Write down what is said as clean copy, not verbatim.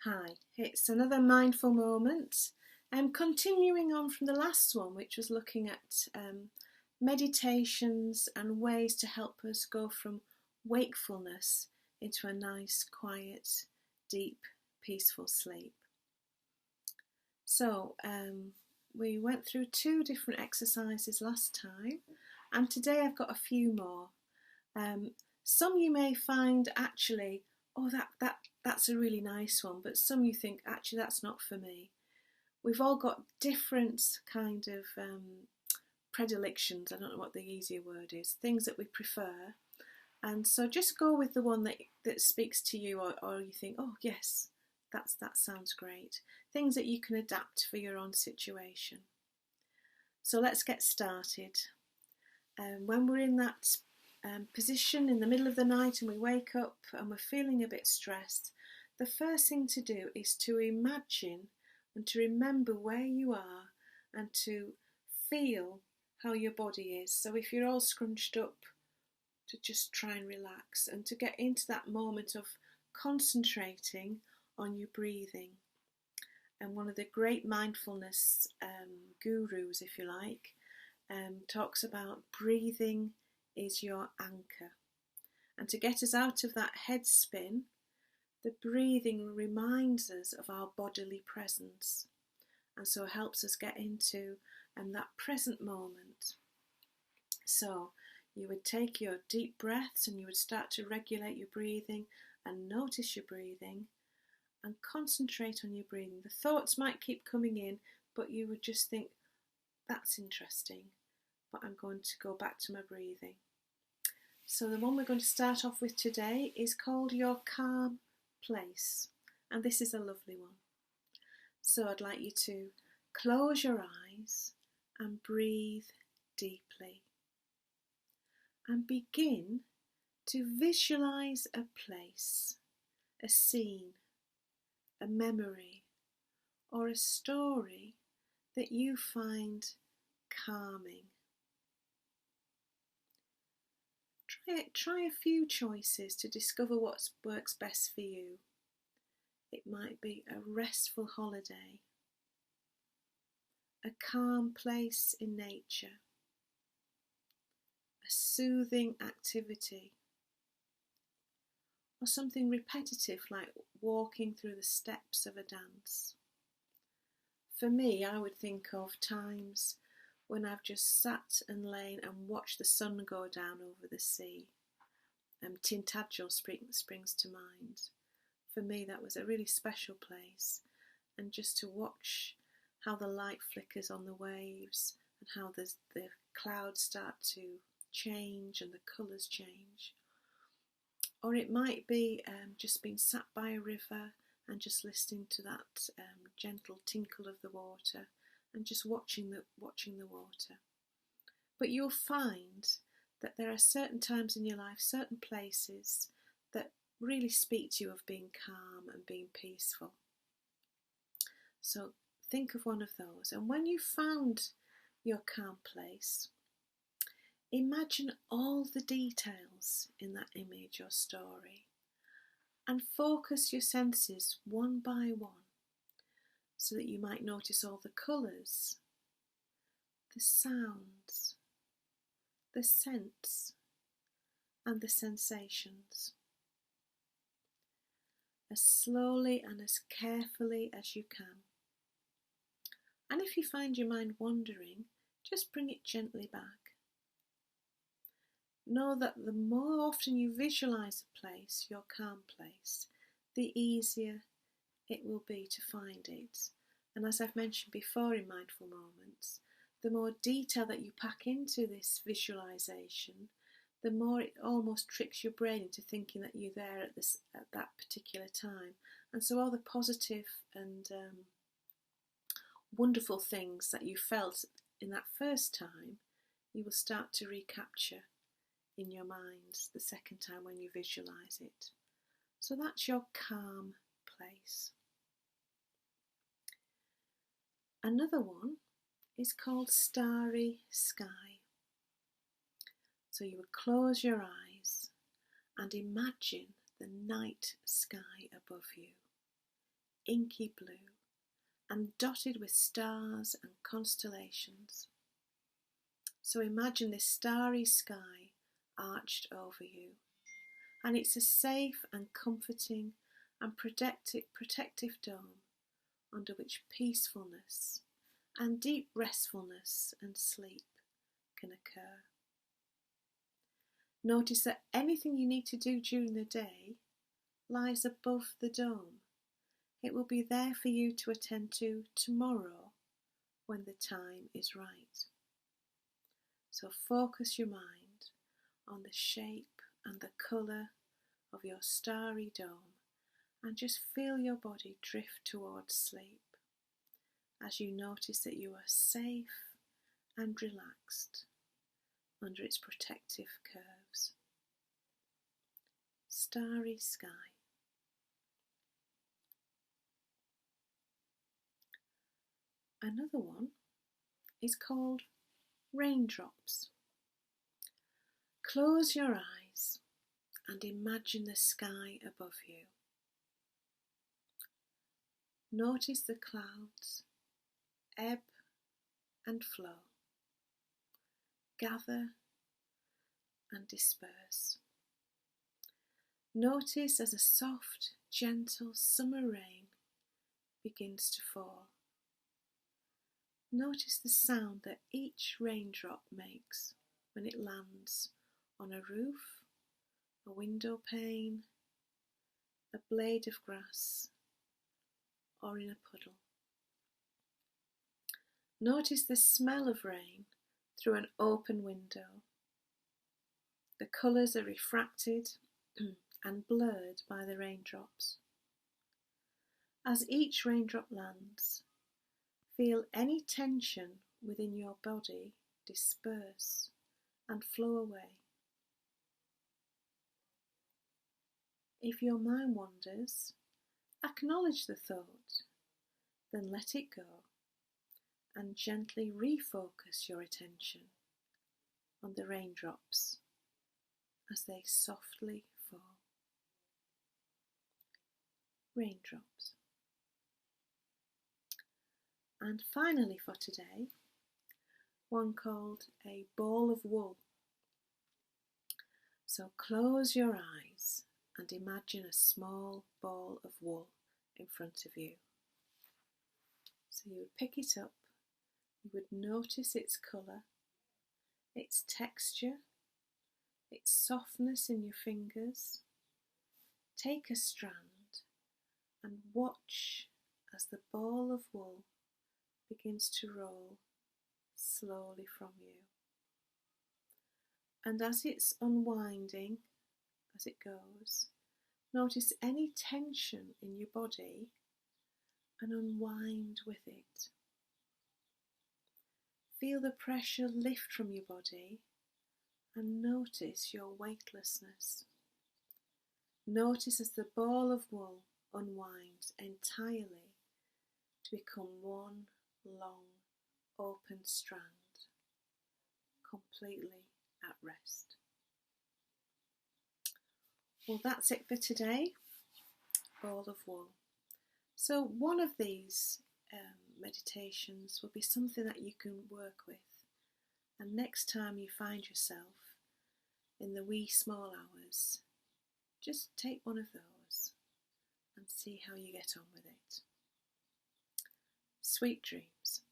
Hi, it's another mindful moment. I'm continuing on from the last one, which was looking at meditations and ways to help us go from wakefulness into a nice, quiet, deep, peaceful sleep. So we went through 2 different exercises last time, and today I've got a few more. Some you may find actually, oh, that's a really nice one, but some you think actually that's not for me. We've all got different kind of predilections. I don't know what the easier word is, things that we prefer, and so just go with the one that speaks to you, or you think, oh yes, that sounds great. Things that you can adapt for your own situation. So let's get started. When we're in that position in the middle of the night and we wake up and we're feeling a bit stressed, the first thing to do is to imagine and to remember where you are and to feel how your body is. So if you're all scrunched up, to just try and relax and to get into that moment of concentrating on your breathing. And one of the great mindfulness gurus, if you like, talks about breathing is your anchor. And to get us out of that head spin, the breathing reminds us of our bodily presence, and so helps us get into that present moment. So you would take your deep breaths and you would start to regulate your breathing and notice your breathing and concentrate on your breathing. The thoughts might keep coming in, but you would just think, that's interesting, but I'm going to go back to my breathing. So the one we're going to start off with today is called Your Calm Place, and this is a lovely one. So I'd like you to close your eyes and breathe deeply and begin to visualize a place, a scene, a memory, or a story that you find calming. Try a few choices to discover what works best for you. It might be a restful holiday, a calm place in nature, a soothing activity, or something repetitive like walking through the steps of a dance. For me, I would think of times when I've just sat and lain and watched the sun go down over the sea. Tintagel springs to mind. For me, that was a really special place, and just to watch how the light flickers on the waves and how the clouds start to change and the colours change. Or it might be just being sat by a river and just listening to that gentle tinkle of the water and just watching the water. But you'll find that there are certain times in your life, certain places that really speak to you of being calm and being peaceful. So think of one of those, and when you found your calm place, imagine all the details in that image or story and focus your senses one by one so that you might notice all the colours, the sounds, the scents and the sensations. As slowly and as carefully as you can. And if you find your mind wandering, just bring it gently back. Know that the more often you visualise a place, your calm place, the easier it will be to find it. And as I've mentioned before in Mindful Moments, the more detail that you pack into this visualisation, the more it almost tricks your brain into thinking that you're there at that particular time. And so all the positive and wonderful things that you felt in that first time, you will start to recapture in your mind the second time when you visualise it. So that's your calm place. Another one is called Starry Sky. So you would close your eyes and imagine the night sky above you, inky blue and dotted with stars and constellations. So imagine this starry sky arched over you, and it's a safe and comforting and protective dome under which peacefulness and deep restfulness and sleep can occur. Notice that anything you need to do during the day lies above the dome. It will be there for you to attend to tomorrow when the time is right. So focus your mind on the shape and the colour of your starry dome and just feel your body drift towards sleep as you notice that you are safe and relaxed under its protective curves. Starry sky. Another one is called raindrops. Close your eyes and imagine the sky above you. Notice the clouds ebb and flow, gather and disperse. Notice as a soft, gentle summer rain begins to fall. Notice the sound that each raindrop makes when it lands on a roof, a window pane, a blade of grass, or in a puddle. Notice the smell of rain through an open window. The colours are refracted and blurred by the raindrops. As each raindrop lands, feel any tension within your body disperse and flow away. If your mind wanders, acknowledge the thought, then let it go and gently refocus your attention on the raindrops as they softly fall. Raindrops. And finally for today, one called a ball of wool. So close your eyes and imagine a small ball of wool in front of you. So you would pick it up, you would notice its colour, its texture, its softness in your fingers. Take a strand and watch as the ball of wool begins to roll slowly from you. And as it's unwinding, as it goes, notice any tension in your body and unwind with it. Feel the pressure lift from your body and notice your weightlessness. Notice as the ball of wool unwinds entirely to become one long open strand, completely at rest. Well, that's it for today, ball of wool. So one of these meditations will be something that you can work with, and next time you find yourself in the wee small hours, just take one of those and see how you get on with it. Sweet dreams.